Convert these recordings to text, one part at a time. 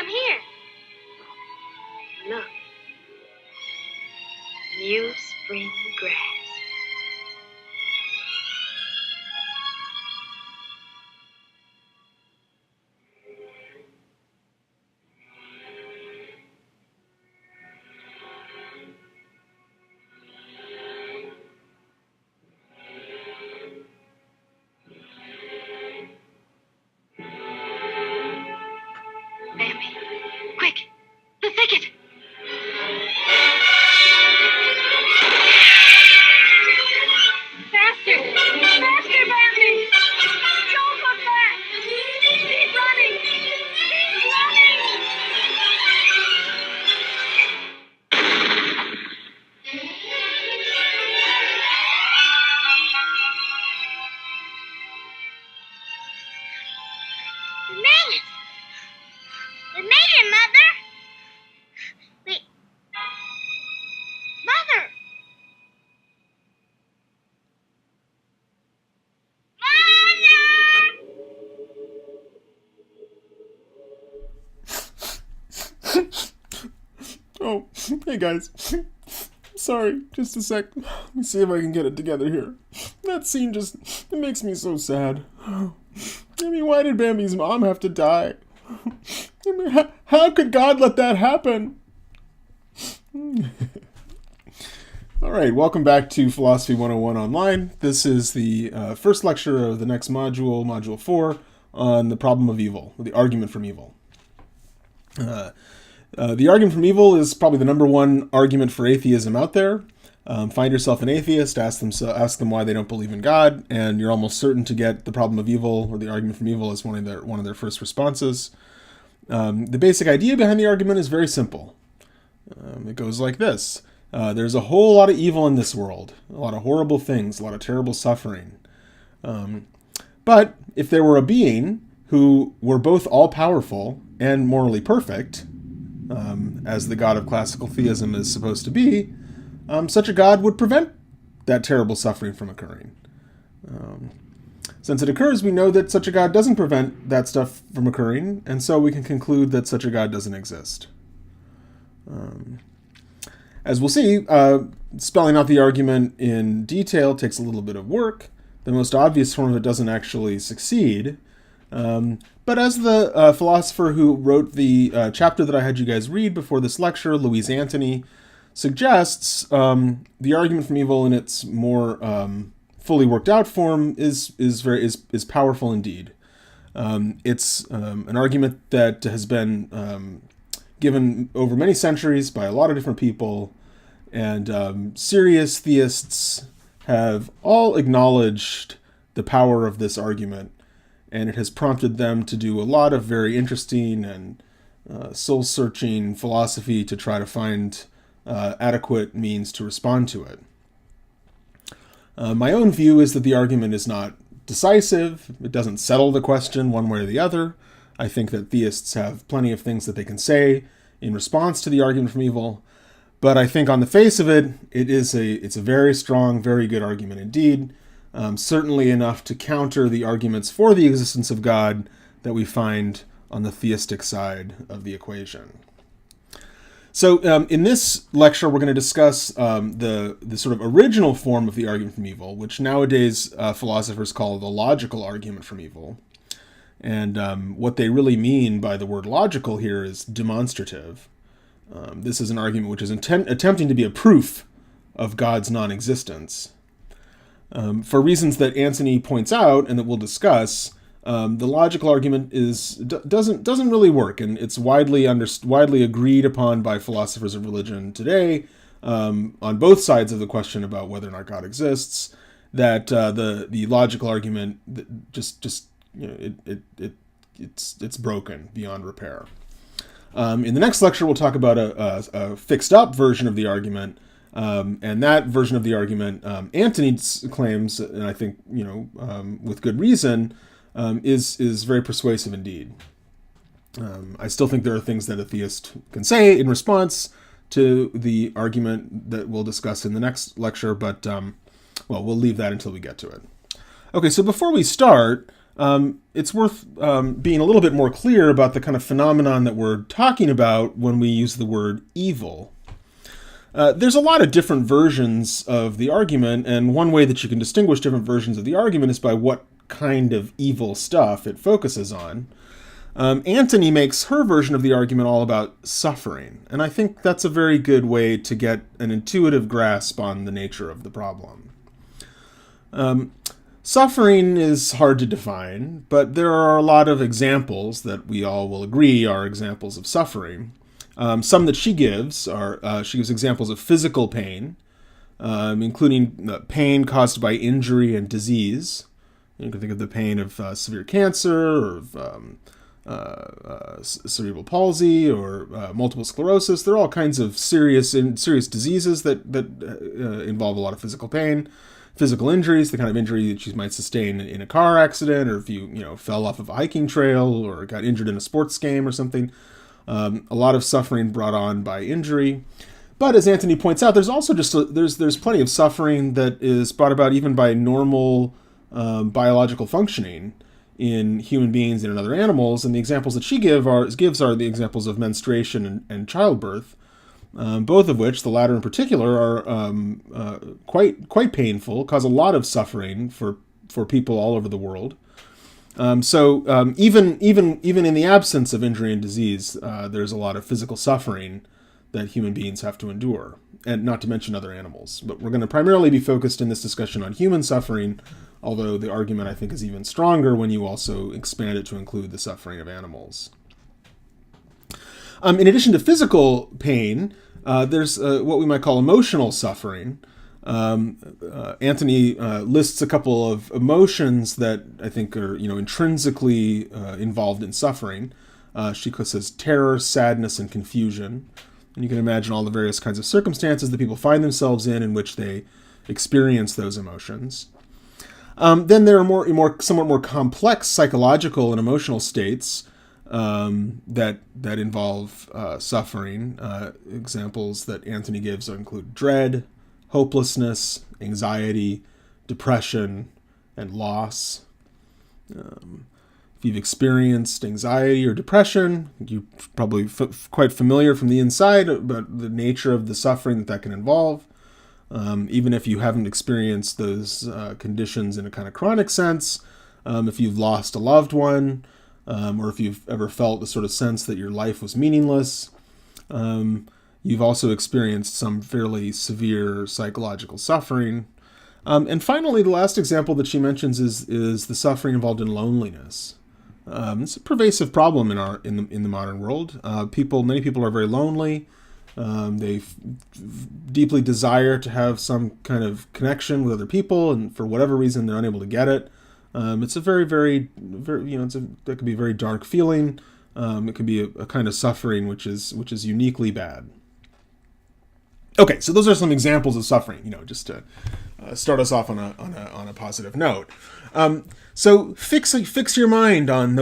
down here. Look. New spring grass. Bambi, quick, the thicket. Faster, faster, Bambi. Don't look back. Keep running. Keep running. We made it. We made it, Mother. Mother. Oh, hey guys. Sorry, just a sec. Let me see if I can get it together here. That scene it makes me so sad. I mean, why did Bambi's mom have to die? I mean, how could God let that happen? All right, welcome back to Philosophy 101 Online. This is the first lecture of the next module, Module 4, on the problem of evil, or the argument from evil. The argument from evil is probably the number one argument for atheism out there. Find yourself an atheist, ask them why they don't believe in God, and you're almost certain to get the problem of evil, or the argument from evil, as one of their first responses. The basic idea behind the argument is very simple. It goes like this. There's a whole lot of evil in this world, a lot of horrible things, a lot of terrible suffering. But if there were a being who were both all-powerful and morally perfect, as the God of classical theism is supposed to be, such a God would prevent that terrible suffering from occurring. Since it occurs, we know that such a God doesn't prevent that stuff from occurring, and so we can conclude that such a God doesn't exist. As we'll see, spelling out the argument in detail takes a little bit of work. The most obvious form of it doesn't actually succeed. But as the philosopher who wrote the chapter that I had you guys read before this lecture, Louise Antony, suggests, the argument from evil in its more fully worked out form is powerful indeed. It's an argument that has been given over many centuries by a lot of different people, and serious theists have all acknowledged the power of this argument, and it has prompted them to do a lot of very interesting and soul-searching philosophy to try to find adequate means to respond to it. My own view is that the argument is not decisive. It doesn't settle the question one way or the other. I think that theists have plenty of things that they can say in response to the argument from evil, but I think on the face of it, it's a very strong, very good argument indeed. Certainly enough to counter the arguments for the existence of God that we find on the theistic side of the equation. So in this lecture, we're going to discuss the sort of original form of the argument from evil, which nowadays philosophers call the logical argument from evil. And what they really mean by the word logical here is demonstrative. This is an argument which is attempting to be a proof of God's non-existence. For reasons that Antony points out and that we'll discuss, the logical argument doesn't really work, and it's widely agreed upon by philosophers of religion today, on both sides of the question about whether or not God exists, that the logical argument it's broken beyond repair. In the next lecture, we'll talk about a fixed up version of the argument. And that version of the argument, Antony claims, and I think with good reason, is very persuasive indeed. I still think there are things that a theist can say in response to the argument that we'll discuss in the next lecture, but we'll leave that until we get to it. Okay, so before we start, it's worth being a little bit more clear about the kind of phenomenon that we're talking about when we use the word evil. There's a lot of different versions of the argument, and one way that you can distinguish different versions of the argument is by what kind of evil stuff it focuses on. Antony makes her version of the argument all about suffering, and I think that's a very good way to get an intuitive grasp on the nature of the problem. Suffering is hard to define, but there are a lot of examples that we all will agree are examples of suffering. Some that she gives are, she gives examples of physical pain, including pain caused by injury and disease. You can think of the pain of severe cancer, or of cerebral palsy, or multiple sclerosis. There are all kinds of serious diseases that involve a lot of physical pain. Physical injuries, the kind of injury that you might sustain in a car accident, or if you fell off of a hiking trail, or got injured in a sports game or something. A lot of suffering brought on by injury. But as Antony points out, there's also there's plenty of suffering that is brought about even by normal biological functioning in human beings and in other animals. And the examples that she gives are the examples of menstruation and childbirth, both of which, the latter in particular, are quite painful, cause a lot of suffering for people all over the world. So even in the absence of injury and disease, there's a lot of physical suffering that human beings have to endure, and not to mention other animals. But we're going to primarily be focused in this discussion on human suffering, although the argument, I think, is even stronger when you also expand it to include the suffering of animals. In addition to physical pain, there's what we might call emotional suffering. Antony lists a couple of emotions that I think are, intrinsically involved in suffering. She says terror, sadness, and confusion. And you can imagine all the various kinds of circumstances that people find themselves in which they experience those emotions. Then there are somewhat more complex psychological and emotional states that involve suffering. Examples that Antony gives include dread, hopelessness, anxiety, depression, and loss. If you've experienced anxiety or depression, you're probably quite familiar from the inside about the nature of the suffering that can involve. Even if you haven't experienced those conditions in a kind of chronic sense, if you've lost a loved one, or if you've ever felt the sort of sense that your life was meaningless, you've also experienced some fairly severe psychological suffering. And finally, the last example that she mentions is the suffering involved in loneliness. It's a pervasive problem in the modern world. Many people are very lonely. They deeply desire to have some kind of connection with other people, and for whatever reason, they're unable to get it. It's a very, very, very, that could be a very dark feeling. It can be a kind of suffering which is uniquely bad. Okay, so those are some examples of suffering, just to start us off on a positive note. So fix your mind on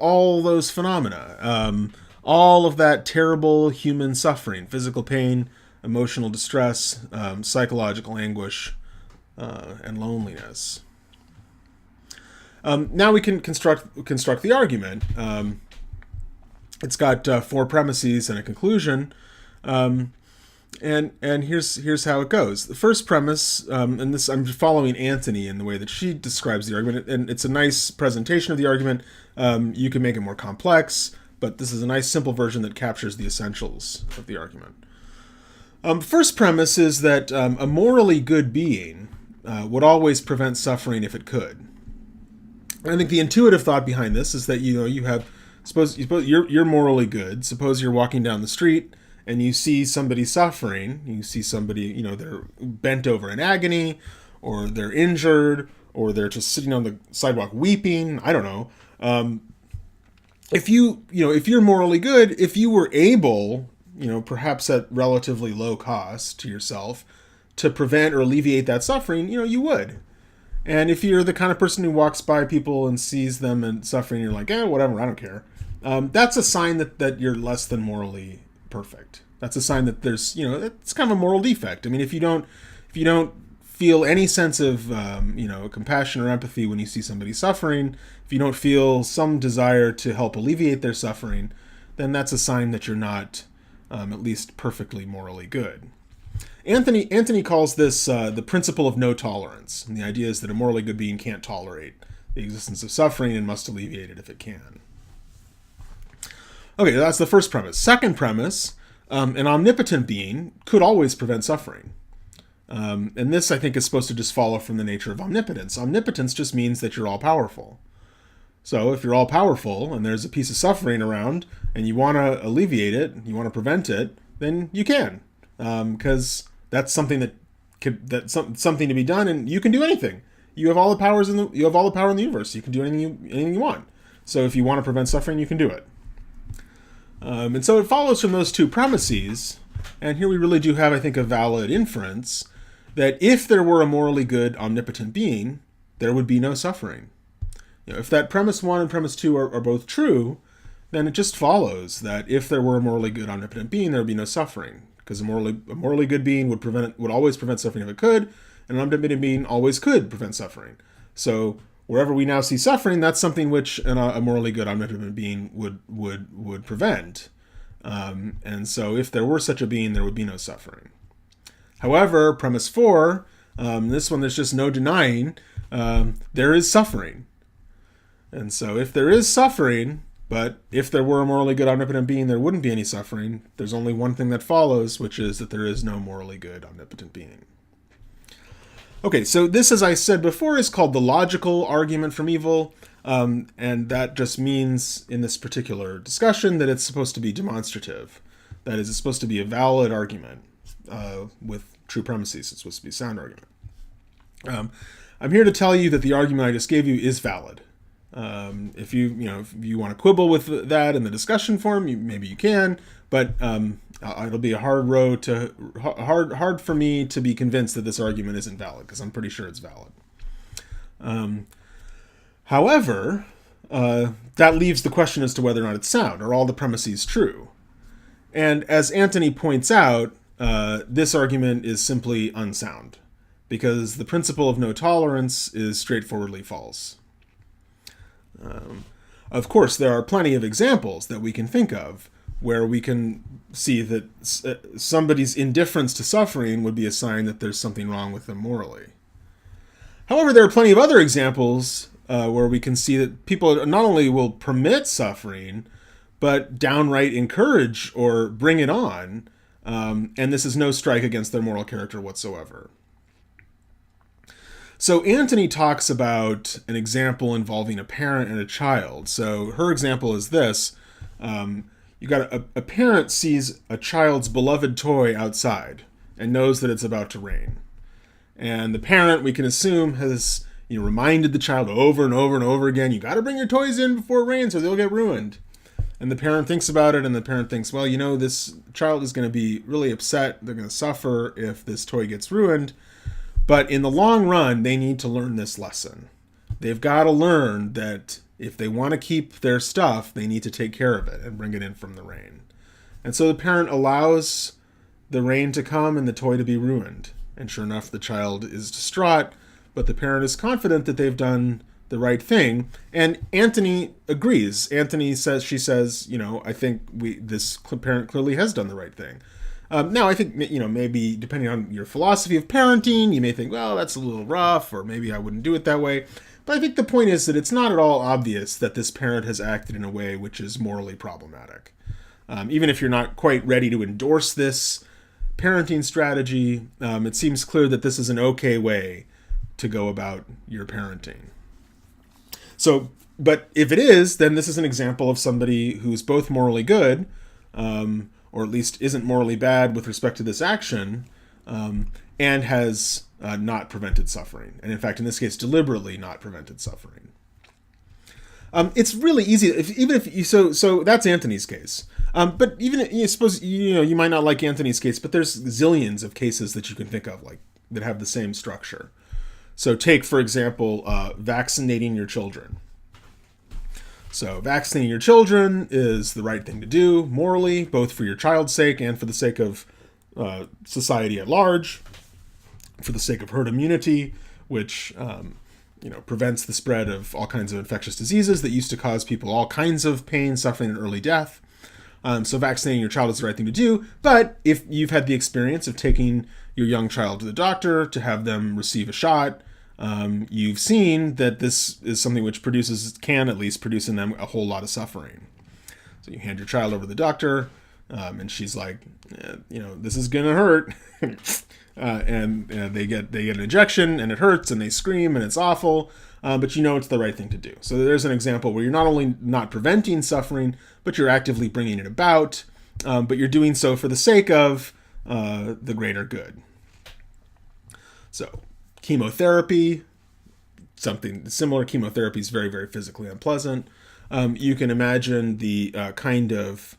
all those phenomena, all of that terrible human suffering, physical pain, emotional distress, psychological anguish, and loneliness. Now we can construct the argument. It's got 4 premises and a conclusion. And here's how it goes. The first premise, and this I'm following Antony in the way that she describes the argument, and it's a nice presentation of the argument. You can make it more complex, but this is a nice simple version that captures the essentials of the argument. First premise is that a morally good being would always prevent suffering if it could. And I think the intuitive thought behind this is that suppose you're morally good. Suppose you're walking down the street and you see somebody suffering. You see somebody, they're bent over in agony, or they're injured, or they're just sitting on the sidewalk weeping. I don't know. If you're morally good, if you were able, perhaps at relatively low cost to yourself, to prevent or alleviate that suffering, you would. And if you're the kind of person who walks by people and sees them and suffering, you're like, whatever, I don't care. That's a sign that you're less than morally perfect. That's a sign that there's, it's kind of a moral defect. I mean, if you don't feel any sense of compassion or empathy when you see somebody suffering, if you don't feel some desire to help alleviate their suffering, then that's a sign that you're not at least perfectly morally good. Anthony calls this the principle of no tolerance, and the idea is that a morally good being can't tolerate the existence of suffering and must alleviate it if it can. Okay, that's the first premise. Second premise, an omnipotent being could always prevent suffering. And this, I think, is supposed to just follow from the nature of omnipotence. Omnipotence just means that you're all-powerful. So if you're all-powerful and there's a piece of suffering around and you want to alleviate it, you want to prevent it, then you can. Because that's something something to be done, and you can do anything. You have all the power in the universe. You can do anything you want. So if you want to prevent suffering, you can do it. And so it follows from those two premises, and here we really do have, I think, a valid inference, that if there were a morally good, omnipotent being, there would be no suffering. If that premise 1 and premise 2 are both true, then it just follows that if there were a morally good, omnipotent being, there would be no suffering, because a morally good being would always prevent suffering if it could, and an omnipotent being always could prevent suffering. So wherever we now see suffering, that's something which a morally good, omnipotent being would prevent. And so if there were such a being, there would be no suffering. However, premise 4, this one there's just no denying, there is suffering. And so if there is suffering, but if there were a morally good, omnipotent being, there wouldn't be any suffering, there's only one thing that follows, which is that there is no morally good, omnipotent being. Okay, so this, as I said before, is called the logical argument from evil, and that just means, in this particular discussion, that it's supposed to be demonstrative. That is, it's supposed to be a valid argument with true premises. It's supposed to be a sound argument. I'm here to tell you that the argument I just gave you is valid. If you want to quibble with that in the discussion forum, maybe you can, but it'll be a hard road hard for me to be convinced that this argument isn't valid, because I'm pretty sure it's valid. However, that leaves the question as to whether or not it's sound. Are all the premises true? And as Anthony points out, this argument is simply unsound, because the principle of no tolerance is straightforwardly false. Of course, there are plenty of examples that we can think of where we can see that somebody's indifference to suffering would be a sign that there's something wrong with them morally. However, there are plenty of other examples where we can see that people not only will permit suffering, but downright encourage or bring it on, and this is no strike against their moral character whatsoever. So Anthony talks about an example involving a parent and a child. So her example is this. You got a parent sees a child's beloved toy outside and knows that it's about to rain. And the parent, we can assume, has reminded the child over and over and over again, you got to bring your toys in before it rains or they'll get ruined. And the parent thinks about it, and the parent thinks, well, this child is going to be really upset. They're going to suffer if this toy gets ruined. But in the long run, they need to learn this lesson. They've got to learn that if they want to keep their stuff, they need to take care of it and bring it in from the rain. And so the parent allows the rain to come and the toy to be ruined. And sure enough, the child is distraught, but the parent is confident that they've done the right thing. And Anthony agrees. She says, I think this parent clearly has done the right thing. Now, I think, maybe depending on your philosophy of parenting, you may think, well, that's a little rough, or maybe I wouldn't do it that way. But I think the point is that it's not at all obvious that this parent has acted in a way which is morally problematic. Even if you're not quite ready to endorse this parenting strategy, it seems clear that this is an okay way to go about your parenting. So, but if it is, then this is an example of somebody who's both morally good, or at least isn't morally bad with respect to this action, and has not prevented suffering. And in fact, in this case, deliberately not prevented suffering. It's really easy, so that's Anthony's case. But even, you might not like Anthony's case, but there's zillions of cases that you can think of that have the same structure. So take, for example, vaccinating your children. So vaccinating your children is the right thing to do morally, both for your child's sake and for the sake of society at large. for the sake of herd immunity, which prevents the spread of all kinds of infectious diseases that used to cause people all kinds of pain, suffering, and early death. So vaccinating your child is the right thing to do. But if you've had the experience of taking your young child to the doctor to have them receive a shot, you've seen that this is something which can at least produce in them a whole lot of suffering. So you hand your child over to the doctor, and she's like, this is gonna hurt, and they get an injection, and it hurts, and they scream, and it's awful, but it's the right thing to do. So there's an example where you're not only not preventing suffering, but you're actively bringing it about, but you're doing so for the sake of the greater good. So chemotherapy, something similar. Chemotherapy is very, very physically unpleasant. You can imagine the kind of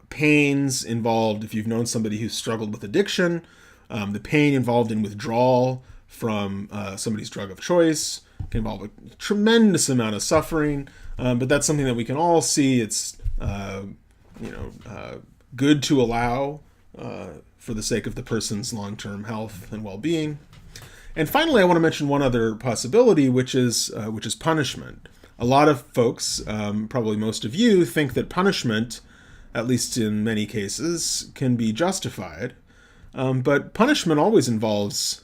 pains involved if you've known somebody who's struggled with addiction, the pain involved in withdrawal from somebody's drug of choice can involve a tremendous amount of suffering, but that's something that we can all see. It's good to allow for the sake of the person's long-term health and well-being. And finally, I want to mention one other possibility, which is punishment. A lot of folks, probably most of you, think that punishment, at least in many cases, can be justified. But punishment always involves,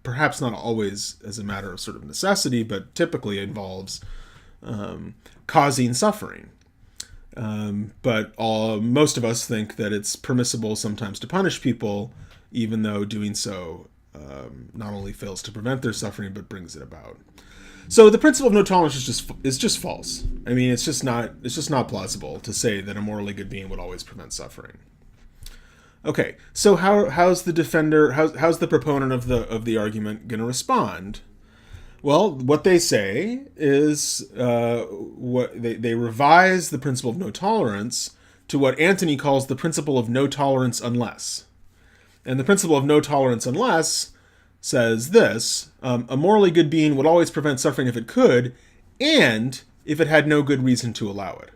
perhaps not always as a matter of sort of necessity, but typically involves causing suffering. But most of us think that it's permissible sometimes to punish people, even though doing so not only fails to prevent their suffering, but brings it about. So the principle of no tolerance is just false. I mean, it's just not plausible to say that a morally good being would always prevent suffering. Okay, so how's the defender, how's the proponent of the argument going to respond? Well, what they say is they revise the principle of no tolerance to what Antony calls the principle of no tolerance unless. And the principle of no tolerance unless says this: a morally good being would always prevent suffering if it could, and if it had no good reason to allow it.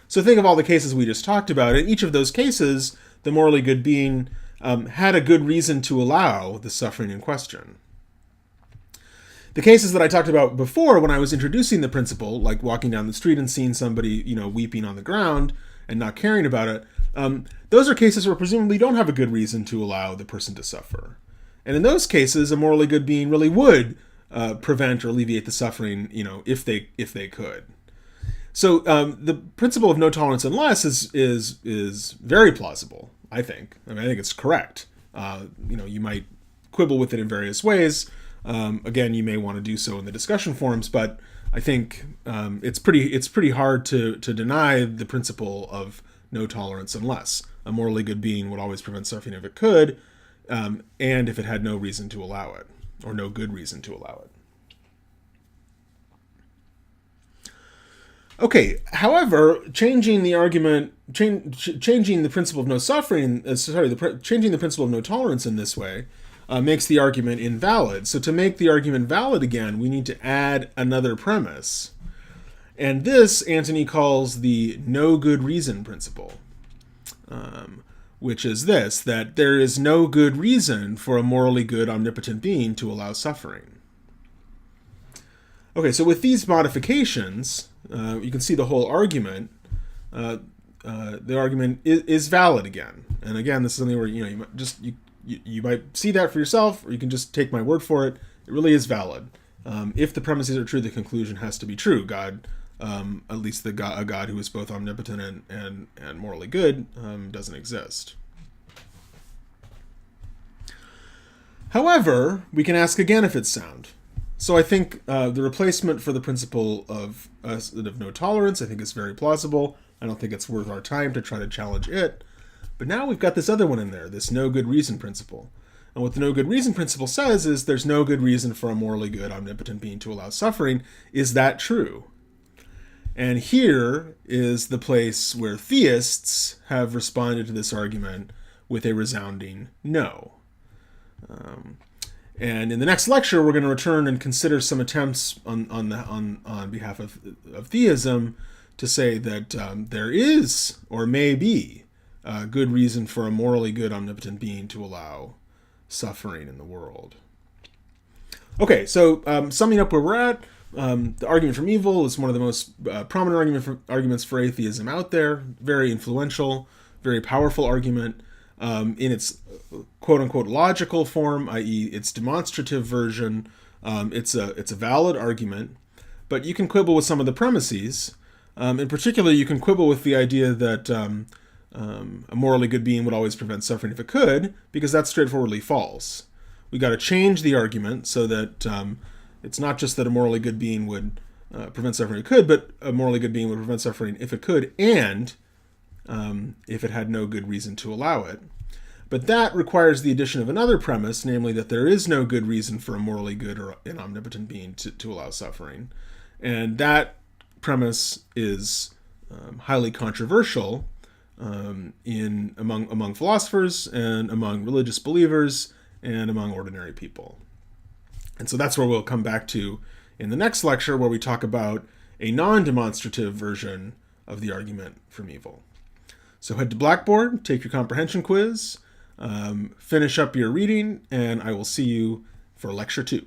So think of all the cases we just talked about. In each of those cases, the morally good being had a good reason to allow the suffering in question. The cases that I talked about before when I was introducing the principle, like walking down the street and seeing somebody, weeping on the ground and not caring about it, those are cases where presumably you don't have a good reason to allow the person to suffer. And in those cases, a morally good being really would prevent or alleviate the suffering, if they could. So the principle of no tolerance unless is very plausible, I think. I think it's correct. You might quibble with it in various ways. Again, you may want to do so in the discussion forums, but I think it's pretty hard to deny the principle of no tolerance unless. A morally good being would always prevent suffering if it could, and if it had no reason to allow it, or no good reason to allow it. Okay, however, changing the principle of no suffering, changing the principle of no tolerance in this way makes the argument invalid. So to make the argument valid again, we need to add another premise. And this Antony calls the no good reason principle, which is this: that there is no good reason for a morally good omnipotent being to allow suffering. Okay, so with these modifications, you can see the whole argument. The argument is valid again, and again, this is something where you might see that for yourself, or you can just take my word for it. It really is valid. If the premises are true, the conclusion has to be true. God, at least a God who is both omnipotent and morally good, doesn't exist. However, we can ask again if it's sound. So I think the replacement for the principle of no tolerance, I think, is very plausible. I don't think it's worth our time to try to challenge it. But now we've got this other one in there, this no good reason principle. And what the no good reason principle says is there's no good reason for a morally good omnipotent being to allow suffering. Is that true? And here is the place where theists have responded to this argument with a resounding no. And in the next lecture, we're going to return and consider some attempts on behalf of theism to say that there is, or may be, good reason for a morally good omnipotent being to allow suffering in the world. Okay, so summing up where we're at, the argument from evil is one of the most prominent arguments for atheism out there. Very influential, very powerful argument in its quote-unquote logical form, i.e. its demonstrative version. It's a valid argument, but you can quibble with some of the premises. In particular, you can quibble with the idea that a morally good being would always prevent suffering if it could, because that's straightforwardly false. We got to change the argument so that it's not just that a morally good being would prevent suffering if it could, but a morally good being would prevent suffering if it could, and if it had no good reason to allow it. But that requires the addition of another premise, namely that there is no good reason for a morally good or an omnipotent being to allow suffering. And that premise is highly controversial among philosophers and among religious believers and among ordinary people. And so that's where we'll come back to in the next lecture, where we talk about a non-demonstrative version of the argument from evil. So head to Blackboard, take your comprehension quiz, finish up your reading, and I will see you for lecture 2.